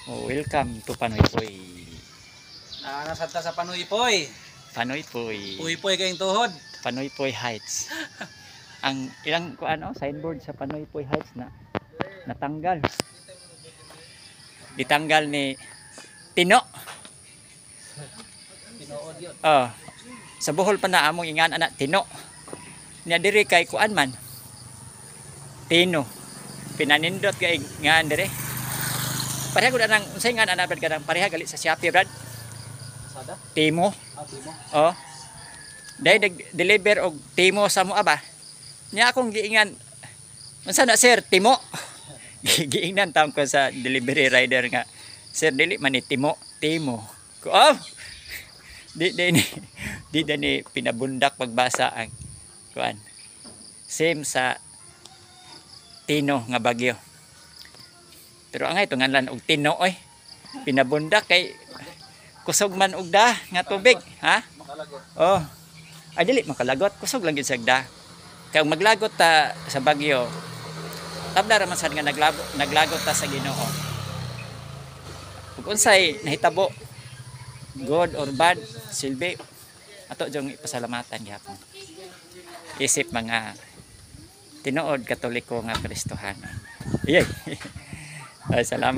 Oh, welcome to Panoy Poy. Nasanta sa Panoy Poy. Panoy Poy. Puy-puy kayong tuhod. Panoy Poy Heights. Ang ilang signboard sa Panoy Poy Heights na natanggal. Ditanggal ni Tino. Tinuod yun. Oh. Sa Bohol pa na among ingan anak Tino. Nya diri kay kuan man. Tino. Pinanindot kay ngan diri. Pareha gud nang unsay ngan ana brad kadang pareha gali sa Shopee brad. Sada? Timo. Timo. Oh. Dahil nag-deliver og Timo sa mo aba. Nya akong giingan. Unsa na sir, Timo? Giingnan tam ko sa delivery rider nga. Sir, dili man ni Timo, Timo. Ko oh. Di ni pinabundak pagbasa ang kuan. Same sa Tino nga bagyo. Pero angay tunganlan og Tino oy. Pinabundak kay kusog man og da nga tubig, ha? Makalagot. Oh. Ay dili makalagot, kusog lang gid sa da. Kay maglagot ta sa bagyo. Tabla ra man sad nga naglagot ta sa Ginoo. Ug unsay nahitabo good or bad silbi ato jong ipasalamatan gyapon. Isip mga tinuod Katoliko nga Kristohano. Iyay. Ay, salamat.